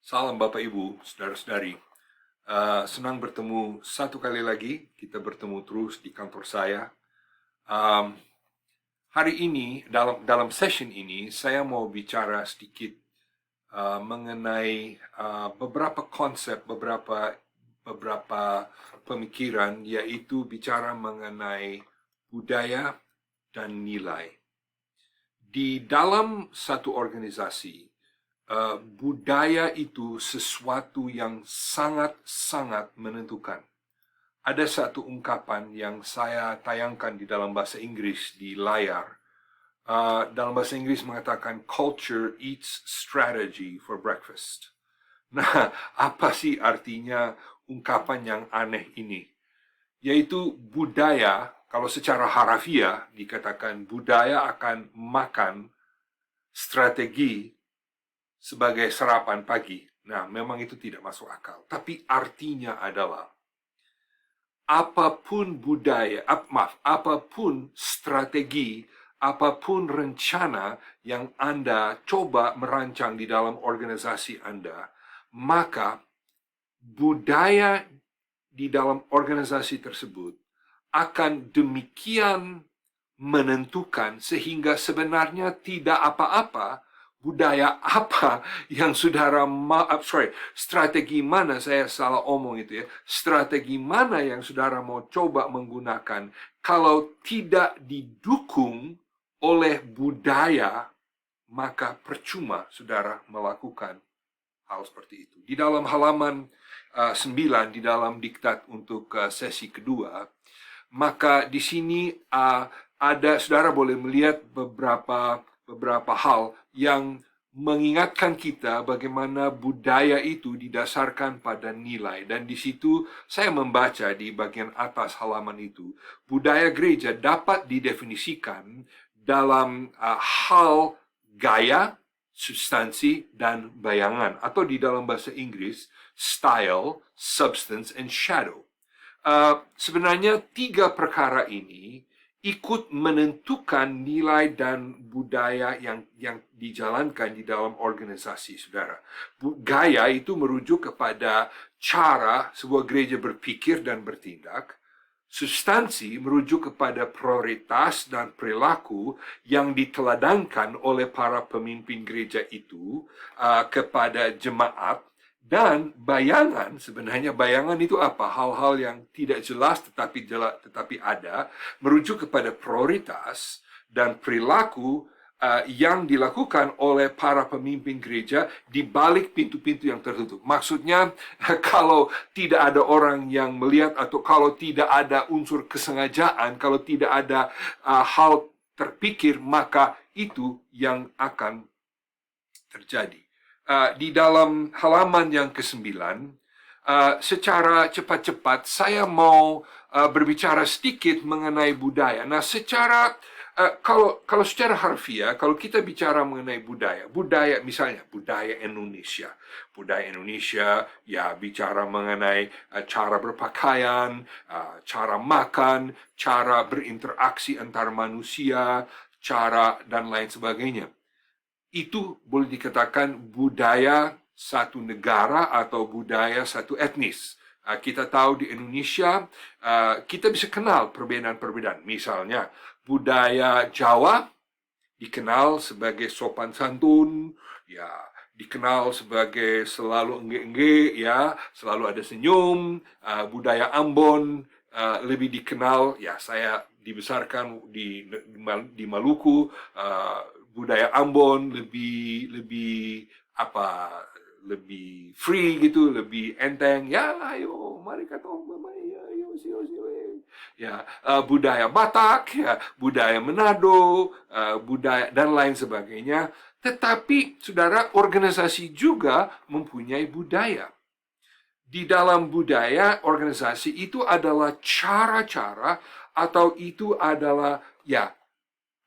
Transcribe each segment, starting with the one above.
Salam Bapak Ibu, Saudara-saudari. Senang bertemu satu kali lagi. Kita bertemu terus di kantor saya. Um, Hari ini, dalam session ini, saya mau bicara sedikit mengenai beberapa konsep, beberapa pemikiran, yaitu bicara mengenai budaya dan nilai. Di dalam satu organisasi, budaya itu sesuatu yang sangat-sangat menentukan. Ada satu ungkapan yang saya tayangkan di dalam bahasa Inggris di layar. Dalam bahasa Inggris mengatakan, culture eats strategy for breakfast. Nah, apa sih artinya ungkapan yang aneh ini? Yaitu budaya, kalau secara harafiah dikatakan budaya akan makan strategi sebagai sarapan pagi. Nah, memang itu tidak masuk akal. Tapi artinya adalah apapun budaya, apapun strategi, apapun rencana yang Anda coba merancang di dalam organisasi Anda, maka budaya di dalam organisasi tersebut akan demikian menentukan sehingga sebenarnya tidak apa-apa budaya apa yang strategi mana, saya salah omong itu ya, strategi mana yang saudara mau coba menggunakan kalau tidak didukung oleh budaya, maka percuma saudara melakukan hal seperti itu. Di dalam halaman 9, di dalam diktat untuk sesi kedua, maka di sini ada, saudara boleh melihat beberapa hal yang mengingatkan kita bagaimana budaya itu didasarkan pada nilai. Dan di situ saya membaca di bagian atas halaman itu, budaya gereja dapat didefinisikan dalam hal gaya, substansi, dan bayangan. Atau di dalam bahasa Inggris, style, substance, and shadow. Sebenarnya tiga perkara ini ikut menentukan nilai dan budaya yang dijalankan di dalam organisasi, saudara. Gaya itu merujuk kepada cara sebuah gereja berpikir dan bertindak. Substansi merujuk kepada prioritas dan perilaku yang diteladankan oleh para pemimpin gereja itu kepada jemaat. Dan bayangan, sebenarnya bayangan itu apa? Hal-hal yang tidak jelas tetapi ada, merujuk kepada prioritas dan perilaku yang dilakukan oleh para pemimpin gereja di balik pintu-pintu yang tertutup. Maksudnya, kalau tidak ada orang yang melihat atau kalau tidak ada unsur kesengajaan, kalau tidak ada hal terpikir, maka itu yang akan terjadi. Di dalam halaman yang ke-9, secara cepat-cepat saya mau berbicara sedikit mengenai budaya. Nah, kalau secara harfiah, kalau kita bicara mengenai budaya misalnya budaya Indonesia ya bicara mengenai cara berpakaian, cara makan, cara berinteraksi antar manusia, cara dan lain sebagainya. Itu boleh dikatakan budaya satu negara atau budaya satu etnis. Kita tahu di Indonesia, kita bisa kenal perbedaan-perbedaan. Misalnya, budaya Jawa dikenal sebagai sopan santun, ya, dikenal sebagai selalu engge-engge, ya, selalu ada senyum. Budaya Ambon lebih dikenal, ya, saya dibesarkan di Maluku. Budaya Ambon lebih free gitu, lebih enteng. Ya, ayo, mari kata ayo, ya, budaya Batak, ya, budaya Manado, budaya dan lain sebagainya. Tetapi, saudara, organisasi juga mempunyai budaya. Di dalam budaya organisasi itu adalah cara-cara atau itu adalah ya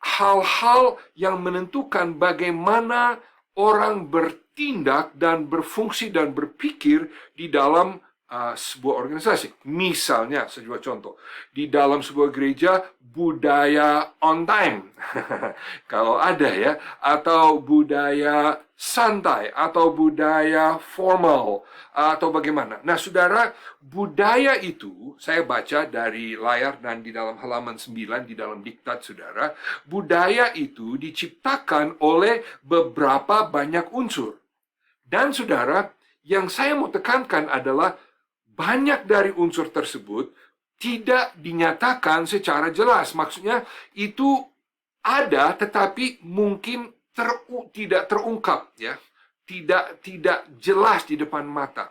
hal-hal yang menentukan bagaimana orang bertindak dan berfungsi dan berpikir di dalam sebuah organisasi. Misalnya, sebuah contoh, di dalam sebuah gereja, budaya on time, kalau ada ya, atau budaya santai, atau budaya formal, atau bagaimana. Nah, saudara, budaya itu, saya baca dari layar dan di dalam halaman 9, di dalam diktat saudara, budaya itu diciptakan oleh beberapa banyak unsur. Dan saudara, yang saya mau tekankan adalah banyak dari unsur tersebut tidak dinyatakan secara jelas. Maksudnya itu ada tetapi mungkin tidak terungkap ya. Tidak jelas di depan mata.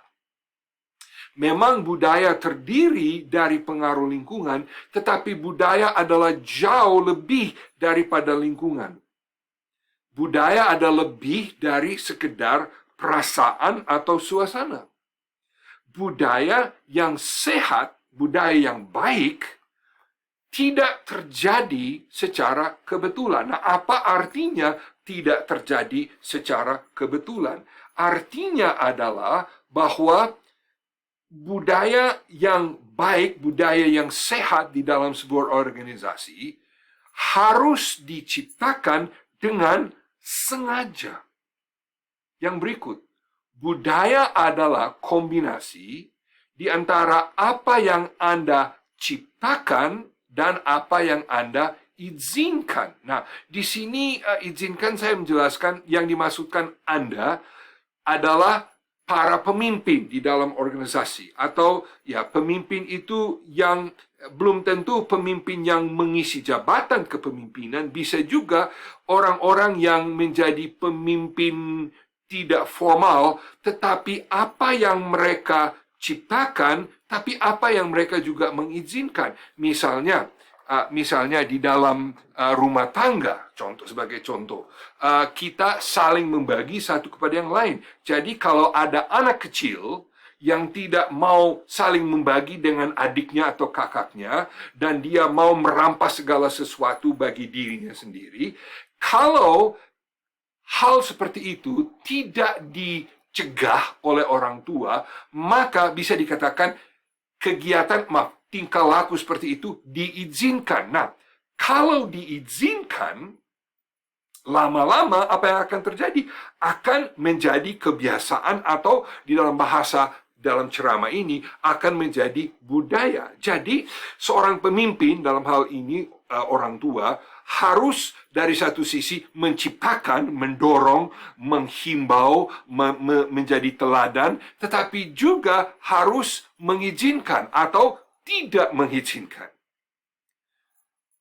Memang budaya terdiri dari pengaruh lingkungan, tetapi budaya adalah jauh lebih daripada lingkungan. Budaya adalah lebih dari sekedar perasaan atau suasana. Budaya yang sehat, budaya yang baik, tidak terjadi secara kebetulan. Nah, apa artinya tidak terjadi secara kebetulan? Artinya adalah bahwa budaya yang baik, budaya yang sehat di dalam sebuah organisasi harus diciptakan dengan sengaja. Yang berikut, budaya adalah kombinasi di antara apa yang Anda ciptakan dan apa yang Anda izinkan. Nah, di sini izinkan saya menjelaskan yang dimaksudkan Anda adalah para pemimpin di dalam organisasi. Atau ya pemimpin itu yang belum tentu pemimpin yang mengisi jabatan kepemimpinan, bisa juga orang-orang yang menjadi pemimpin tidak formal, tetapi apa yang mereka ciptakan, tapi apa yang mereka juga mengizinkan. Misalnya di dalam rumah tangga, sebagai contoh, kita saling membagi satu kepada yang lain. Jadi kalau ada anak kecil yang tidak mau saling membagi dengan adiknya atau kakaknya, dan dia mau merampas segala sesuatu bagi dirinya sendiri, kalau hal seperti itu tidak dicegah oleh orang tua, maka bisa dikatakan tingkah laku seperti itu diizinkan. Nah, kalau diizinkan, lama-lama apa yang akan terjadi? Akan menjadi kebiasaan atau di dalam bahasa dalam ceramah ini akan menjadi budaya. Jadi, seorang pemimpin dalam hal ini orang tua harus dari satu sisi menciptakan, mendorong, menghimbau, menjadi teladan, tetapi juga harus mengizinkan atau tidak mengizinkan.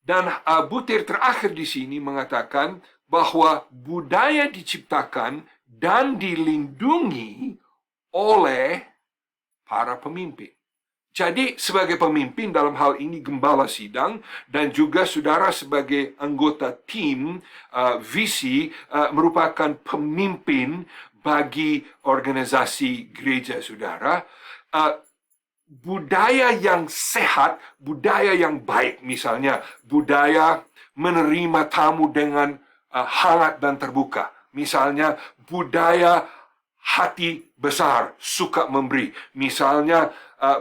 Dan butir terakhir di sini mengatakan bahwa budaya diciptakan dan dilindungi oleh para pemimpin. Jadi sebagai pemimpin dalam hal ini gembala sidang dan juga saudara sebagai anggota tim visi merupakan pemimpin bagi organisasi gereja saudara. Budaya yang sehat, budaya yang baik, misalnya budaya menerima tamu dengan hangat dan terbuka. Misalnya budaya hati besar, suka memberi. Misalnya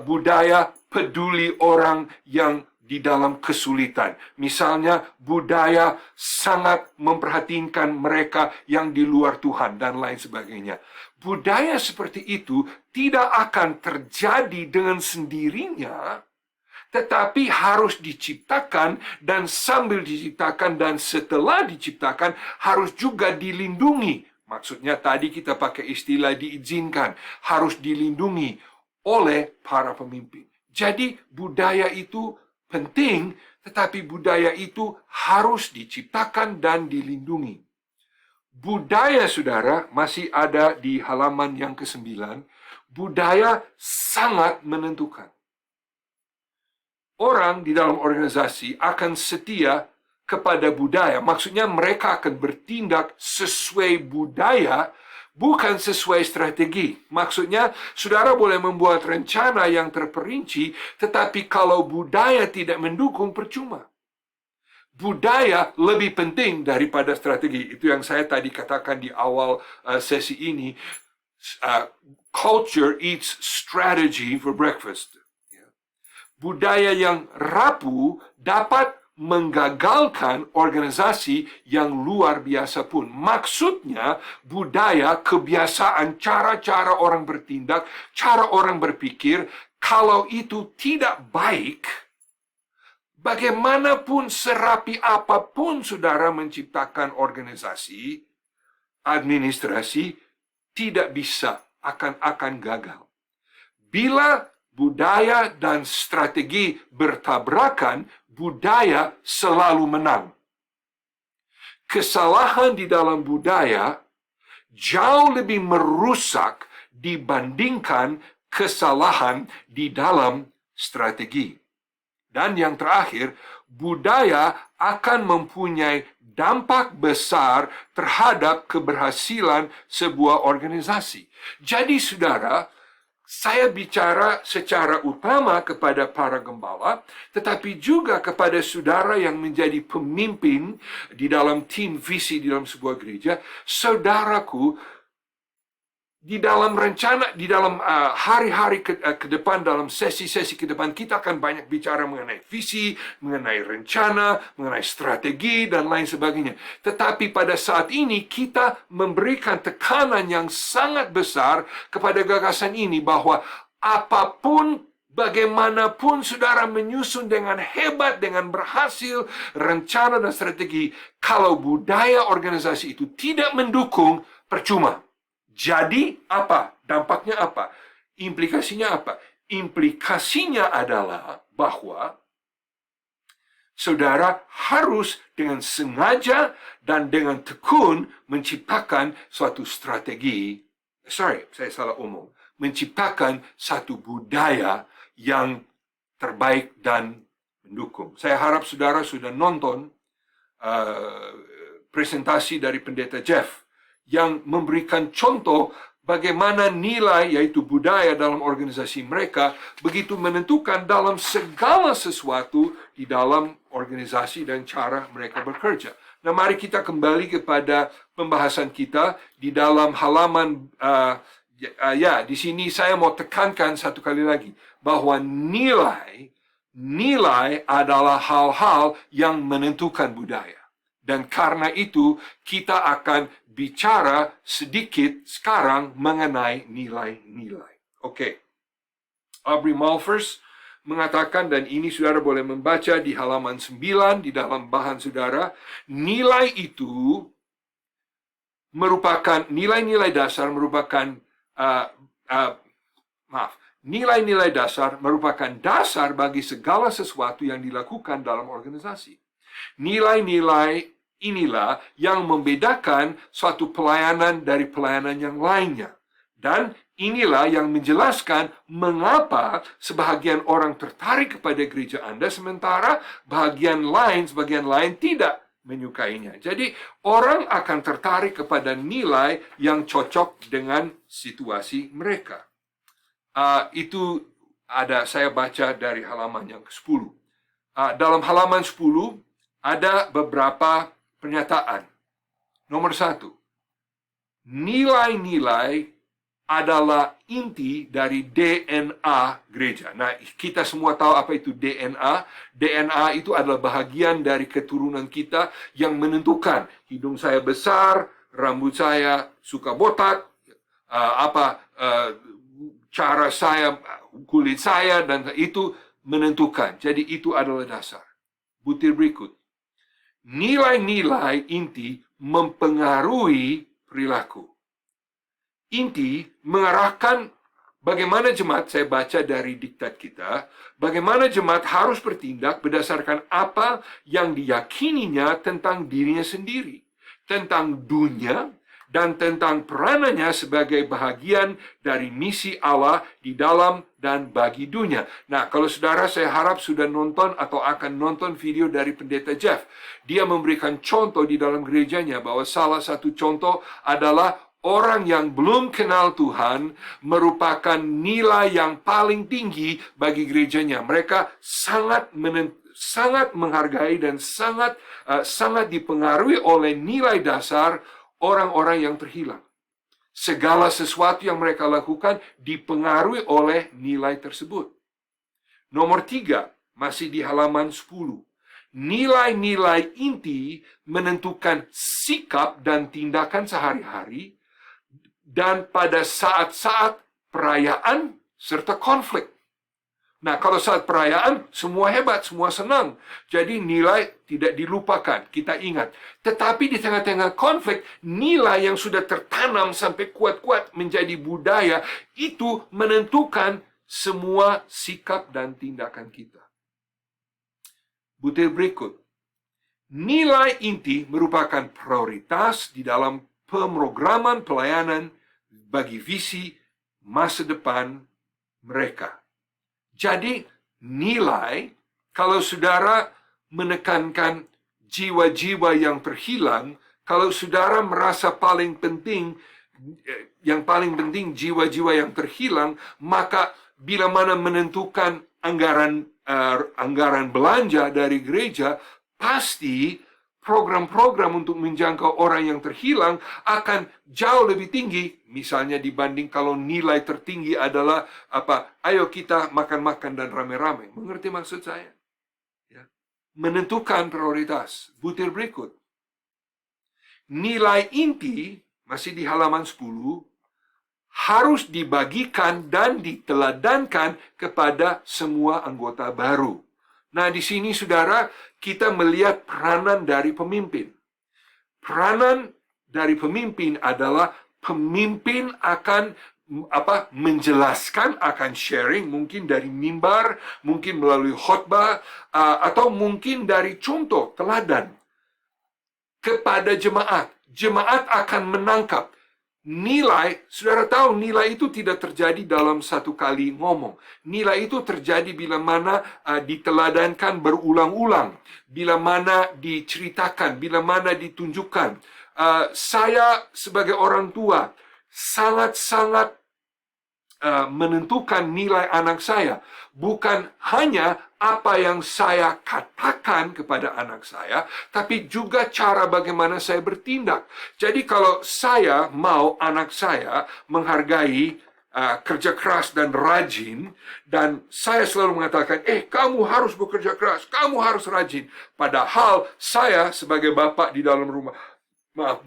budaya peduli orang yang di dalam kesulitan. Misalnya budaya sangat memperhatikan mereka yang di luar Tuhan dan lain sebagainya. Budaya seperti itu tidak akan terjadi dengan sendirinya, tetapi harus diciptakan, dan sambil diciptakan dan setelah diciptakan harus juga dilindungi. Maksudnya tadi kita pakai istilah diizinkan, harus dilindungi oleh para pemimpin. Jadi budaya itu penting, tetapi budaya itu harus diciptakan dan dilindungi. Budaya saudara masih ada di halaman yang ke-9. Budaya sangat menentukan. Orang di dalam organisasi akan setia kepada budaya. Maksudnya mereka akan bertindak sesuai budaya, bukan sesuai strategi. Maksudnya, saudara boleh membuat rencana yang terperinci, tetapi kalau budaya tidak mendukung, percuma. Budaya lebih penting daripada strategi. Itu yang saya tadi katakan di awal sesi ini. culture eats strategy for breakfast. Budaya yang rapuh dapat menggagalkan organisasi yang luar biasa pun. Maksudnya, budaya, kebiasaan, cara-cara orang bertindak, cara orang berpikir, kalau itu tidak baik, bagaimanapun serapi apapun saudara menciptakan organisasi, administrasi, tidak bisa, akan gagal. Bila budaya dan strategi bertabrakan, budaya selalu menang. Kesalahan di dalam budaya jauh lebih merusak dibandingkan kesalahan di dalam strategi. Dan yang terakhir, budaya akan mempunyai dampak besar terhadap keberhasilan sebuah organisasi. Jadi saudara, saya bicara secara utama kepada para gembala, tetapi juga kepada saudara yang menjadi pemimpin di dalam tim visi di dalam sebuah gereja. Saudaraku, di dalam rencana, di dalam hari-hari ke depan, dalam sesi-sesi ke depan, kita akan banyak bicara mengenai visi, mengenai rencana, mengenai strategi, dan lain sebagainya. Tetapi pada saat ini, kita memberikan tekanan yang sangat besar kepada gagasan ini, bahwa apapun, bagaimanapun saudara menyusun dengan hebat, dengan berhasil, rencana dan strategi, kalau budaya organisasi itu tidak mendukung, percuma. Jadi apa? Dampaknya apa? Implikasinya apa? Implikasinya adalah bahwa saudara harus dengan sengaja dan dengan tekun menciptakan suatu strategi. Saya salah omong. Menciptakan satu budaya yang terbaik dan mendukung. Saya harap saudara sudah nonton presentasi dari Pendeta Jeff yang memberikan contoh bagaimana nilai, yaitu budaya dalam organisasi mereka, begitu menentukan dalam segala sesuatu di dalam organisasi dan cara mereka bekerja. Nah, mari kita kembali kepada pembahasan kita di dalam halaman, di sini saya mau tekankan satu kali lagi, bahwa nilai adalah hal-hal yang menentukan budaya. Dan karena itu, kita akan bicara sedikit sekarang mengenai nilai-nilai. Oke. Aubrey Malphurs mengatakan, dan ini saudara boleh membaca di halaman 9 di dalam bahan saudara, nilai itu merupakan, nilai-nilai dasar merupakan, nilai-nilai dasar merupakan dasar bagi segala sesuatu yang dilakukan dalam organisasi. Nilai-nilai inilah yang membedakan suatu pelayanan dari pelayanan yang lainnya. Dan inilah yang menjelaskan mengapa sebahagian orang tertarik kepada gereja Anda, sementara sebagian lain tidak menyukainya. Jadi, orang akan tertarik kepada nilai yang cocok dengan situasi mereka. Itu saya baca dari halaman yang ke-10. Dalam halaman 10, ada beberapa pernyataan. Nomor 1, nilai-nilai adalah inti dari DNA gereja. Nah, kita semua tahu apa itu DNA. DNA itu adalah bahagian dari keturunan kita yang menentukan hidung saya besar, rambut saya suka botak, cara saya, kulit saya, dan itu menentukan. Jadi itu adalah dasar. Butir berikut. Nilai-nilai inti mempengaruhi perilaku. Inti mengarahkan bagaimana jemaat, saya baca dari diktat kita, bagaimana jemaat harus bertindak berdasarkan apa yang diyakininya tentang dirinya sendiri, tentang dunia, dan tentang peranannya sebagai bahagian dari misi Allah di dalam dan bagi dunia. Nah, kalau saudara, saya harap sudah nonton atau akan nonton video dari Pendeta Jeff. Dia memberikan contoh di dalam gerejanya bahwa salah satu contoh adalah orang yang belum kenal Tuhan merupakan nilai yang paling tinggi bagi gerejanya. Mereka sangat menghargai dan sangat dipengaruhi oleh nilai dasar orang-orang yang terhilang. Segala sesuatu yang mereka lakukan dipengaruhi oleh nilai tersebut. Nomor 3, masih di halaman 10. Nilai-nilai inti menentukan sikap dan tindakan sehari-hari dan pada saat-saat perayaan serta konflik. Nah, kalau saat perayaan, semua hebat, semua senang. Jadi nilai tidak dilupakan, kita ingat. Tetapi di tengah-tengah konflik, nilai yang sudah tertanam sampai kuat-kuat menjadi budaya, itu menentukan semua sikap dan tindakan kita. Butir berikut. Nilai inti merupakan prioritas di dalam pemrograman pelayanan bagi visi masa depan mereka. Jadi, nilai, kalau saudara menekankan jiwa-jiwa yang terhilang, kalau saudara merasa yang paling penting jiwa-jiwa yang terhilang, maka bila mana menentukan anggaran belanja dari gereja, pasti program-program untuk menjangkau orang yang terhilang akan jauh lebih tinggi, misalnya dibanding kalau nilai tertinggi adalah ayo kita makan-makan dan rame-rame. Mengerti maksud saya? Ya. Menentukan prioritas. Butir berikut. Nilai inti, masih di halaman 10, harus dibagikan dan diteladankan kepada semua anggota baru. Nah, di sini saudara, kita melihat peranan dari pemimpin. Peranan dari pemimpin adalah pemimpin akan menjelaskan, akan sharing, mungkin dari mimbar, mungkin melalui khotbah, atau mungkin dari contoh, teladan kepada jemaat. Jemaat akan menangkap nilai. Saudara tahu nilai itu tidak terjadi dalam satu kali ngomong. Nilai itu terjadi bila mana diteladankan berulang-ulang, bila mana diceritakan, bila mana ditunjukkan. Saya sebagai orang tua sangat-sangat menentukan nilai anak saya. Bukan hanya apa yang saya katakan kepada anak saya, tapi juga cara bagaimana saya bertindak. Jadi kalau saya mau anak saya menghargai kerja keras dan rajin, dan saya selalu mengatakan, kamu harus bekerja keras, kamu harus rajin. Padahal saya sebagai bapak di dalam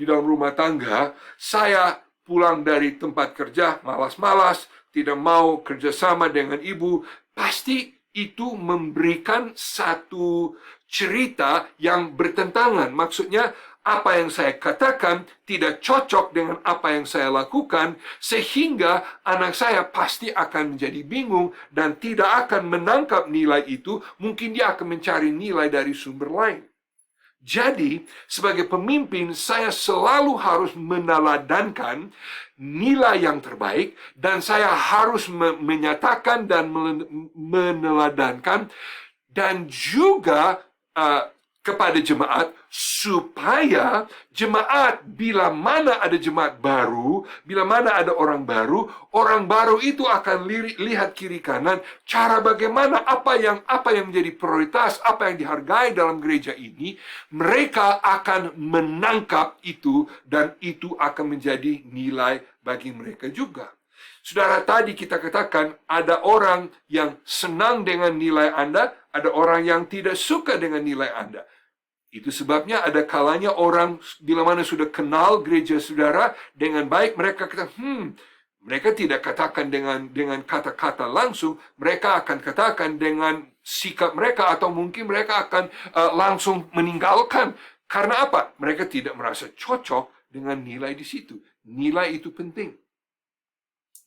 rumah tangga, saya pulang dari tempat kerja malas-malas, tidak mau kerjasama dengan ibu, pasti itu memberikan satu cerita yang bertentangan. Maksudnya, apa yang saya katakan tidak cocok dengan apa yang saya lakukan, sehingga anak saya pasti akan menjadi bingung dan tidak akan menangkap nilai itu. Mungkin dia akan mencari nilai dari sumber lain. Jadi, sebagai pemimpin, saya selalu harus meneladankan nilai yang terbaik, dan saya harus menyatakan dan meneladankan, dan juga kepada jemaat, supaya jemaat, bila mana ada jemaat baru, bila mana ada orang baru itu akan lihat kiri kanan, cara bagaimana, apa yang menjadi prioritas, apa yang dihargai dalam gereja ini, mereka akan menangkap itu, dan itu akan menjadi nilai bagi mereka juga. Saudara, tadi kita katakan ada orang yang senang dengan nilai Anda, ada orang yang tidak suka dengan nilai Anda. Itu sebabnya ada kalanya orang bila mana sudah kenal gereja saudara dengan baik, mereka kata, mereka tidak katakan dengan kata-kata langsung, mereka akan katakan dengan sikap mereka, atau mungkin mereka akan langsung meninggalkan. Karena apa? Mereka tidak merasa cocok dengan nilai di situ. Nilai itu penting.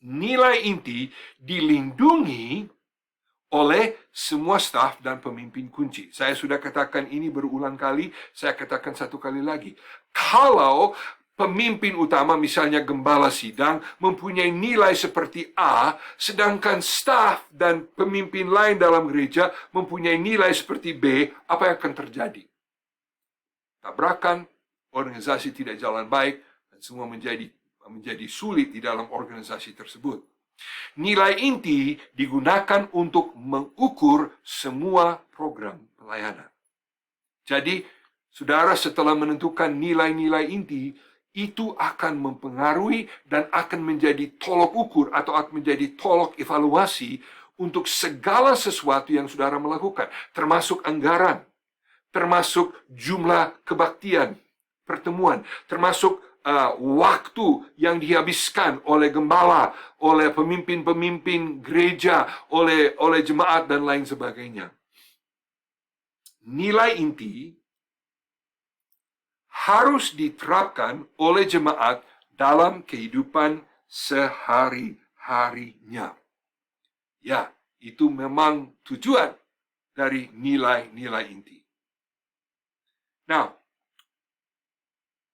Nilai inti dilindungi oleh semua staf dan pemimpin kunci. Saya sudah katakan ini berulang kali, saya katakan satu kali lagi. Kalau pemimpin utama, misalnya gembala sidang, mempunyai nilai seperti A, sedangkan staf dan pemimpin lain dalam gereja mempunyai nilai seperti B, apa yang akan terjadi? Tabrakan, organisasi tidak jalan baik, dan semua menjadi sulit di dalam organisasi tersebut. Nilai inti digunakan untuk mengukur semua program pelayanan. Jadi, saudara, setelah menentukan nilai-nilai inti, itu akan mempengaruhi dan akan menjadi tolok ukur atau akan menjadi tolok evaluasi untuk segala sesuatu yang saudara melakukan, termasuk anggaran, termasuk jumlah kebaktian, pertemuan, termasuk waktu yang dihabiskan oleh gembala, oleh pemimpin-pemimpin gereja, oleh jemaat dan lain sebagainya. Nilai inti harus diterapkan oleh jemaat dalam kehidupan sehari-harinya. Ya, itu memang tujuan dari nilai-nilai inti. Nah,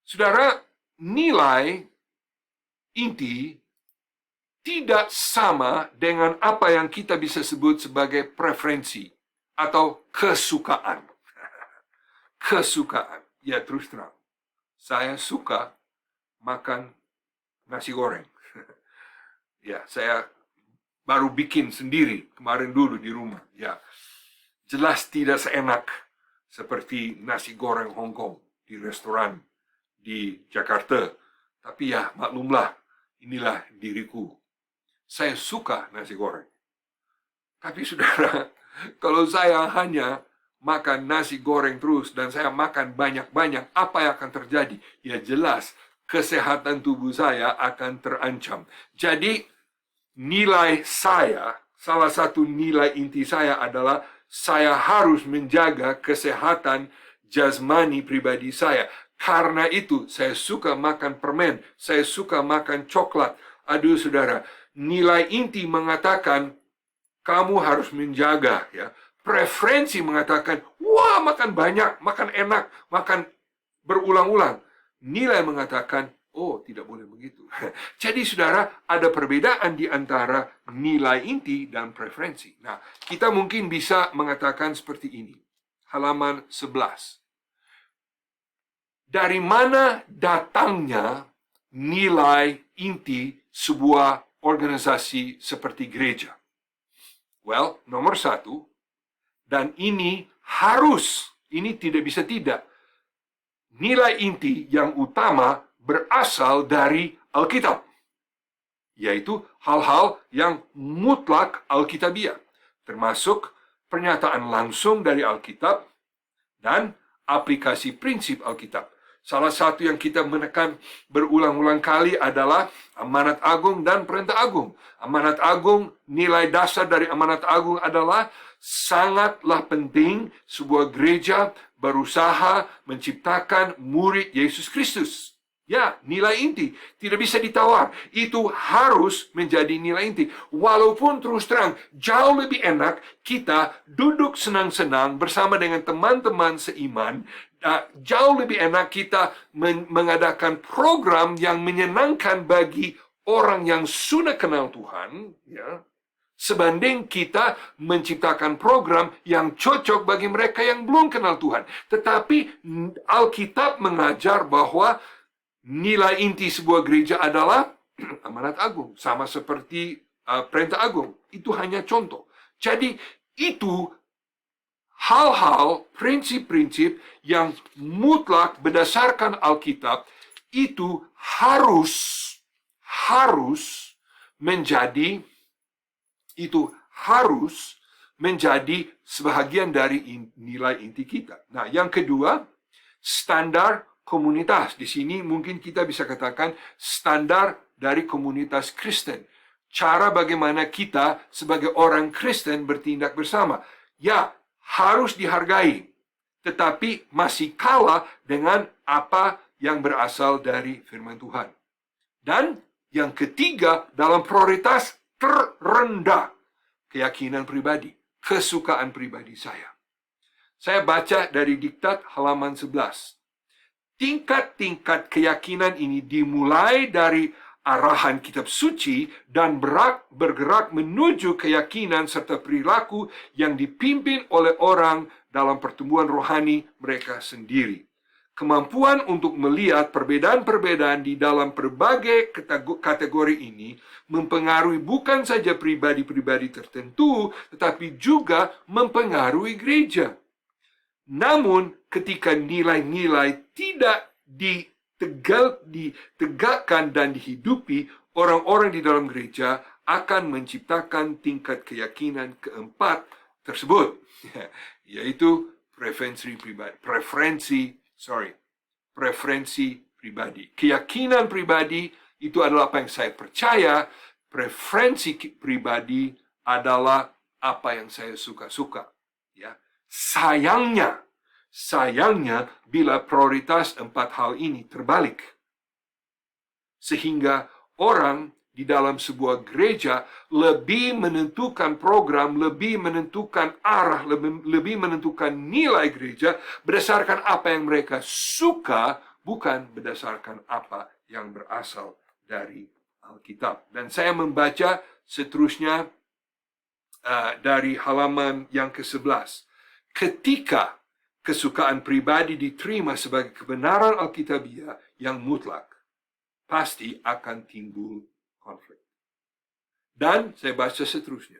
saudara, nilai inti tidak sama dengan apa yang kita bisa sebut sebagai preferensi atau kesukaan. Kesukaan. Ya, terus terang. Saya suka makan nasi goreng. Ya, saya baru bikin sendiri kemarin dulu di rumah. Ya, jelas tidak seenak seperti nasi goreng Hong Kong di restoran di Jakarta. Tapi ya, maklumlah, inilah diriku. Saya suka nasi goreng. Tapi saudara, kalau saya hanya makan nasi goreng terus dan saya makan banyak-banyak, apa yang akan terjadi? Ya jelas, kesehatan tubuh saya akan terancam. Jadi, nilai saya, salah satu nilai inti saya adalah saya harus menjaga kesehatan jasmani pribadi saya. Karena itu, saya suka makan permen, saya suka makan coklat. Aduh saudara, nilai inti mengatakan kamu harus menjaga, ya. Preferensi mengatakan, wah makan banyak, makan enak, makan berulang-ulang. Nilai mengatakan, oh tidak boleh begitu. Jadi saudara, ada perbedaan di antara nilai inti dan preferensi. Nah, kita mungkin bisa mengatakan seperti ini. Halaman 11. Dari mana datangnya nilai inti sebuah organisasi seperti gereja? Well, nomor satu, dan ini harus, ini tidak bisa tidak. Nilai inti yang utama berasal dari Alkitab, yaitu hal-hal yang mutlak Alkitabiah, termasuk pernyataan langsung dari Alkitab dan aplikasi prinsip Alkitab. Salah satu yang kita menekan berulang-ulang kali adalah amanat agung dan perintah agung. Amanat agung, nilai dasar dari amanat agung adalah sangatlah penting sebuah gereja berusaha menciptakan murid Yesus Kristus. Ya, nilai inti. Tidak bisa ditawar. Itu harus menjadi nilai inti. Walaupun terus terang, jauh lebih enak kita duduk senang-senang bersama dengan teman-teman seiman. Jauh lebih enak kita mengadakan program yang menyenangkan bagi orang yang sudah kenal Tuhan, ya, sebanding kita menciptakan program yang cocok bagi mereka yang belum kenal Tuhan. Tetapi Alkitab mengajar bahwa nilai inti sebuah gereja adalah amanat agung. Sama seperti perintah agung. Itu hanya contoh. Jadi itu hal-hal, prinsip-prinsip yang mutlak berdasarkan Alkitab itu harus menjadi sebahagian dari nilai inti kita. Nah, yang kedua, standar komunitas. Di sini mungkin kita bisa katakan standar dari komunitas Kristen. Cara bagaimana kita sebagai orang Kristen bertindak bersama. Ya, harus dihargai, tetapi masih kalah dengan apa yang berasal dari firman Tuhan. Dan yang ketiga, dalam prioritas terendah, keyakinan pribadi, kesukaan pribadi saya. Saya baca dari diktat halaman 11. Tingkat-tingkat keyakinan ini dimulai dari arahan kitab suci dan bergerak menuju keyakinan serta perilaku yang dipimpin oleh orang dalam pertumbuhan rohani mereka sendiri. Kemampuan untuk melihat perbedaan-perbedaan di dalam berbagai kategori ini mempengaruhi bukan saja pribadi-pribadi tertentu, tetapi juga mempengaruhi gereja. Namun, ketika nilai-nilai tidak ditegakkan dan dihidupi orang-orang di dalam gereja akan menciptakan tingkat keyakinan keempat tersebut, yaitu preferensi pribadi. Keyakinan pribadi itu adalah apa yang saya percaya, preferensi pribadi adalah apa yang saya suka-suka. Ya, sayangnya bila prioritas empat hal ini terbalik, sehingga orang di dalam sebuah gereja lebih menentukan program, lebih menentukan arah, lebih menentukan nilai gereja berdasarkan apa yang mereka suka, bukan berdasarkan apa yang berasal dari Alkitab. Dan saya membaca seterusnya dari halaman yang ke-11. Ketika kesukaan pribadi diterima sebagai kebenaran Alkitabiah yang mutlak, pasti akan timbul konflik. Dan saya baca seterusnya.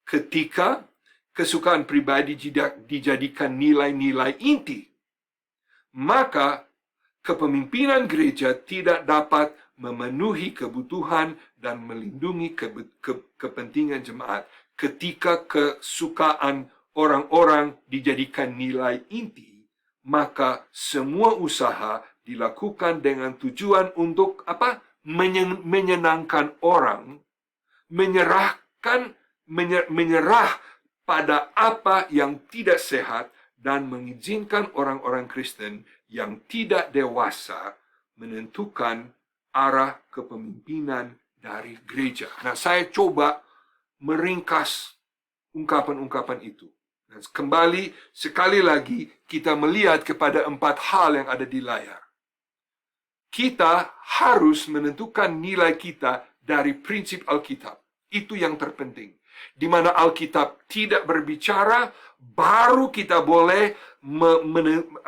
Ketika kesukaan pribadi dijadikan nilai-nilai inti, maka kepemimpinan gereja tidak dapat memenuhi kebutuhan dan melindungi kepentingan jemaat. Ketika kesukaan orang-orang dijadikan nilai inti, maka semua usaha dilakukan dengan tujuan untuk apa? Menyenangkan orang, menyerah pada apa yang tidak sehat, dan mengizinkan orang-orang Kristen yang tidak dewasa menentukan arah kepemimpinan dari gereja. Nah, saya coba meringkas ungkapan-ungkapan itu. Dan kembali, sekali lagi, kita melihat kepada empat hal yang ada di layar. Kita harus menentukan nilai kita dari prinsip Alkitab. Itu yang terpenting. Di mana Alkitab tidak berbicara, baru kita boleh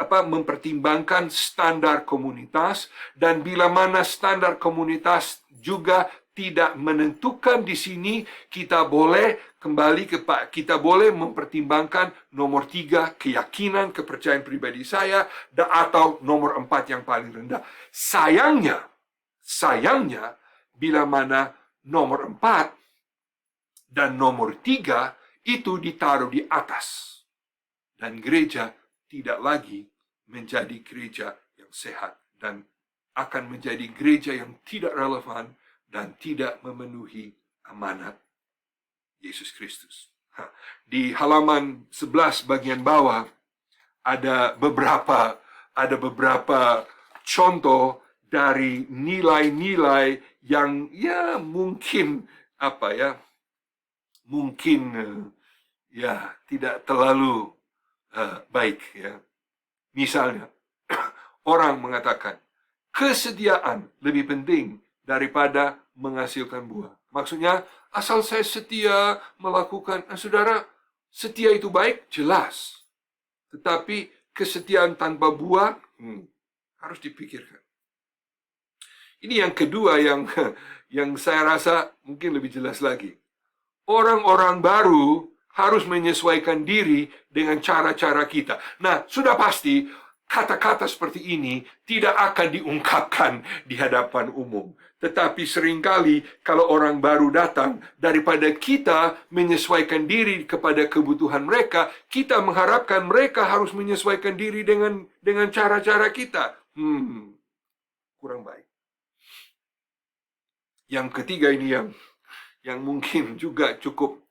mempertimbangkan standar komunitas. Dan bila mana standar komunitas juga tidak menentukan di sini, kita boleh mempertimbangkan nomor 3, keyakinan, kepercayaan pribadi saya, atau nomor 4 yang paling rendah. Sayangnya, bila mana nomor 4 dan nomor 3 itu ditaruh di atas, dan gereja tidak lagi menjadi gereja yang sehat, dan akan menjadi gereja yang tidak relevan dan tidak memenuhi amanat Yesus Kristus. Di halaman 11 bagian bawah ada beberapa contoh dari nilai-nilai yang mungkin tidak terlalu baik. Misalnya, orang mengatakan kesetiaan lebih penting daripada menghasilkan buah. Maksudnya, asal saya setia melakukan, saudara, setia itu baik, jelas. Tetapi kesetiaan tanpa buah harus dipikirkan. Ini yang kedua yang saya rasa mungkin lebih jelas lagi. Orang-orang baru harus menyesuaikan diri dengan cara-cara kita. Nah, sudah pasti kata-kata seperti ini tidak akan diungkapkan di hadapan umum. Tetapi seringkali kalau orang baru datang, daripada kita menyesuaikan diri kepada kebutuhan mereka, kita mengharapkan mereka harus menyesuaikan diri dengan cara-cara kita. Kurang baik. Yang ketiga ini yang mungkin juga cukup,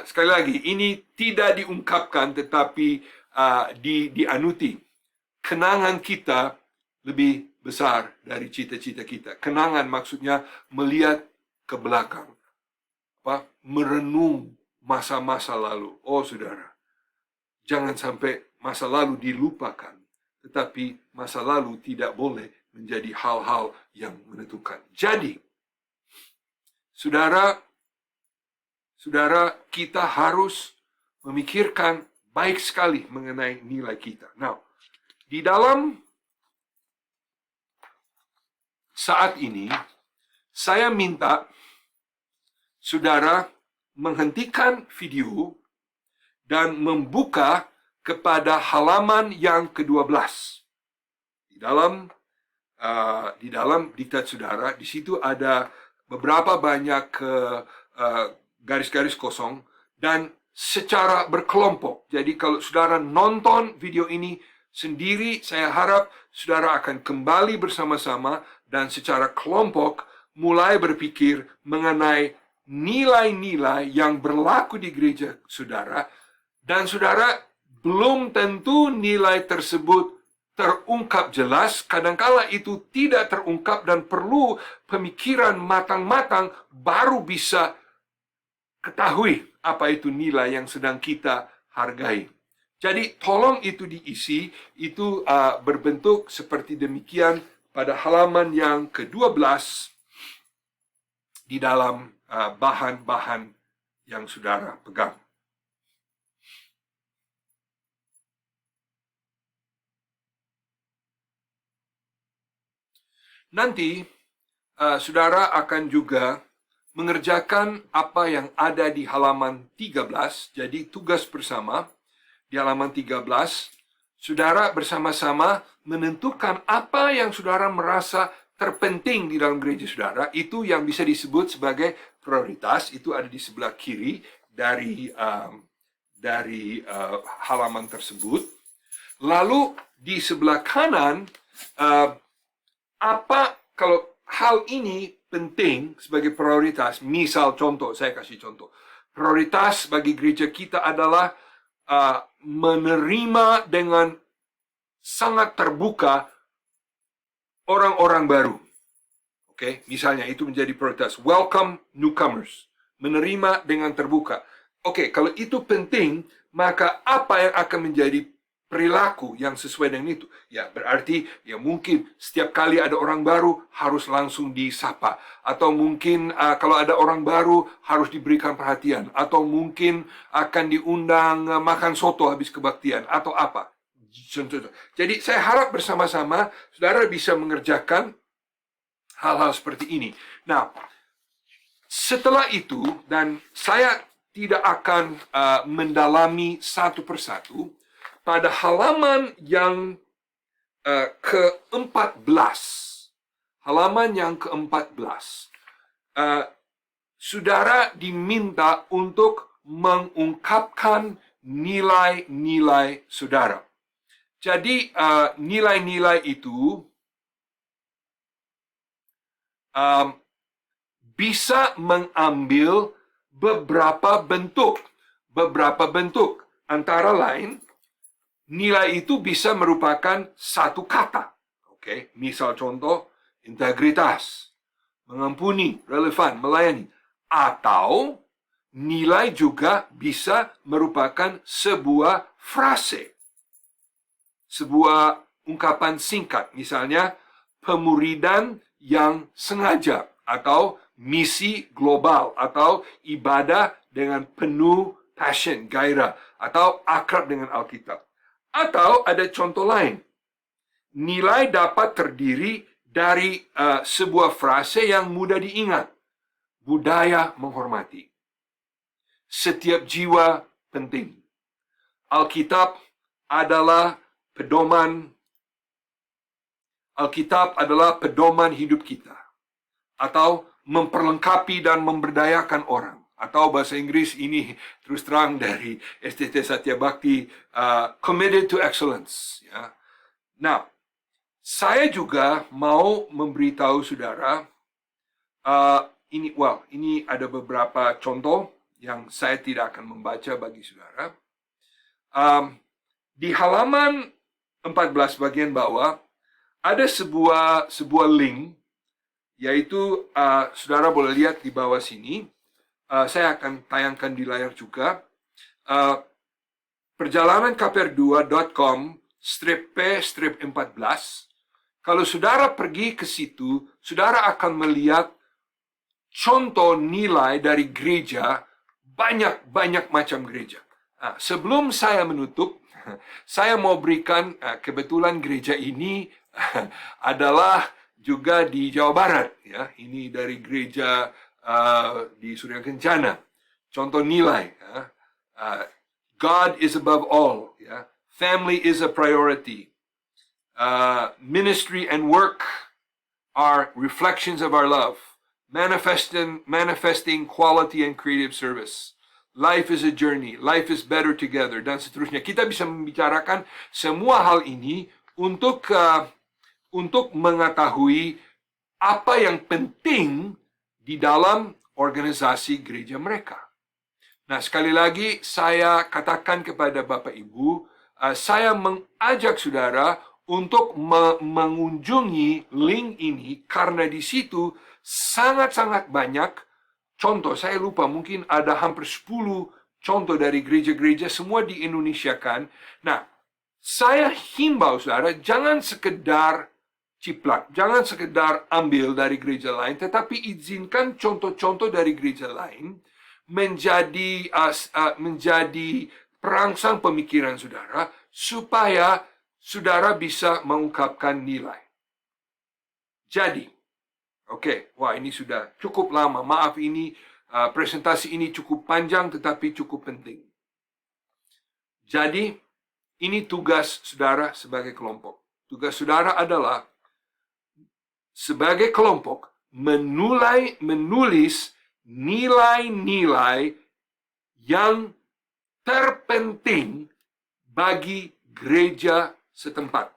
sekali lagi, ini tidak diungkapkan tetapi dianuti. Kenangan kita lebih besar dari cita-cita kita. Kenangan maksudnya melihat ke belakang, merenung masa-masa lalu. Oh saudara, jangan sampai masa lalu dilupakan, tetapi masa lalu tidak boleh menjadi hal-hal yang menentukan. Jadi, saudara, kita harus memikirkan baik sekali mengenai nilai kita. Nah, di dalam saat ini, saya minta saudara menghentikan video dan membuka kepada halaman yang ke-12. Di di dalam diktat saudara, di situ ada beberapa banyak garis-garis kosong dan secara berkelompok. Jadi kalau saudara nonton video ini sendiri, saya harap saudara akan kembali bersama-sama dan secara kelompok mulai berpikir mengenai nilai-nilai yang berlaku di gereja saudara, dan saudara belum tentu nilai tersebut terungkap jelas. Kadangkala itu tidak terungkap dan perlu pemikiran matang-matang baru bisa ketahui apa itu nilai yang sedang kita hargai. Jadi tolong itu diisi, itu berbentuk seperti demikian pada halaman yang ke-12 di dalam bahan-bahan yang saudara pegang. Nanti saudara akan juga mengerjakan apa yang ada di halaman 13. Jadi tugas bersama di halaman 13, saudara bersama-sama menentukan apa yang saudara merasa terpenting di dalam gereja saudara. Itu yang bisa disebut sebagai prioritas. Itu ada di sebelah kiri dari halaman tersebut. Lalu di sebelah kanan, apa kalau hal ini penting sebagai prioritas. Misal contoh, saya kasih contoh. Prioritas bagi gereja kita adalah menerima dengan sangat terbuka orang-orang baru. Oke, misalnya itu menjadi prioritas. Welcome newcomers. Menerima dengan terbuka. Oke, kalau itu penting, maka apa yang akan menjadi perilaku yang sesuai dengan itu? Ya, berarti ya mungkin setiap kali ada orang baru harus langsung disapa, atau mungkin kalau ada orang baru harus diberikan perhatian, atau mungkin akan diundang makan soto habis kebaktian, atau apa. Jadi saya harap bersama-sama saudara bisa mengerjakan hal-hal seperti ini. Nah, setelah itu, dan saya tidak akan mendalami satu persatu, pada halaman yang ke-14, saudara diminta untuk mengungkapkan nilai-nilai saudara. Jadi nilai-nilai itu bisa mengambil beberapa bentuk. Antara lain, nilai itu bisa merupakan satu kata. Oke, misal contoh, integritas, mengampuni, relevan, melayani. Atau nilai juga bisa merupakan sebuah frase, sebuah ungkapan singkat. Misalnya, pemuridan yang sengaja, atau misi global, atau ibadah dengan penuh passion, gairah, atau akrab dengan Alkitab. Atau ada contoh lain. Nilai dapat terdiri dari sebuah frase yang mudah diingat. Budaya menghormati. Setiap jiwa penting. Alkitab adalah pedoman hidup kita. Atau memperlengkapi dan memberdayakan orang. Atau bahasa Inggris ini terus terang dari STT Satya Bhakti, committed to excellence. Ya. Nah, saya juga mau memberitahu saudara, ini ada beberapa contoh yang saya tidak akan membaca bagi saudara. Di halaman 14 bagian bawah ada sebuah link, yaitu saudara boleh lihat di bawah sini. Saya akan tayangkan di layar juga. perjalanan-kpr2.com/p/14. Kalau saudara pergi ke situ, saudara akan melihat contoh nilai dari gereja, banyak macam gereja. Sebelum saya menutup, saya mau berikan, kebetulan gereja ini adalah juga di Jawa Barat. Ya, ini dari gereja di Surya Kencana. Contoh nilai, God is above all, ya. Family is a priority, Ministry and work are reflections of our love, manifesting quality and creative service. Life is a journey, life is better together, dan seterusnya. Kita bisa membicarakan semua hal ini untuk mengetahui apa yang penting di dalam organisasi gereja mereka. Nah, sekali lagi saya katakan kepada Bapak Ibu, saya mengajak saudara untuk mengunjungi link ini karena di situ sangat-sangat banyak contoh. Saya lupa, mungkin ada hampir 10 contoh dari gereja-gereja, semua di Indonesia kan. Nah, saya himbau saudara, jangan sekedar ciplak, jangan sekedar ambil dari gereja lain, tetapi izinkan contoh-contoh dari gereja lain menjadi perangsang pemikiran saudara, supaya saudara bisa mengungkapkan nilai. Jadi, wah ini sudah cukup lama. Maaf, ini presentasi ini cukup panjang tetapi cukup penting. Jadi, ini tugas saudara sebagai kelompok. Tugas saudara adalah sebagai kelompok menulis nilai-nilai yang terpenting bagi gereja setempat.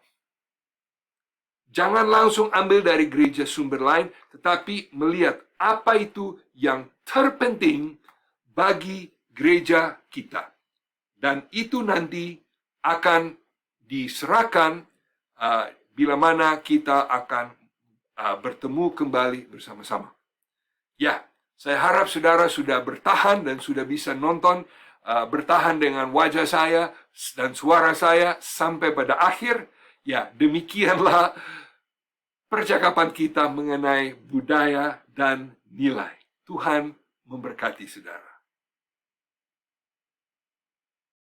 Jangan langsung ambil dari gereja sumber lain, tetapi melihat apa itu yang terpenting bagi gereja kita. Dan itu nanti akan diserahkan bila mana kita akan bertemu kembali bersama-sama. Ya, saya harap saudara sudah bertahan dan sudah bisa nonton, bertahan dengan wajah saya dan suara saya sampai pada akhir. Ya, demikianlah percakapan kita mengenai budaya dan nilai. Tuhan memberkati saudara.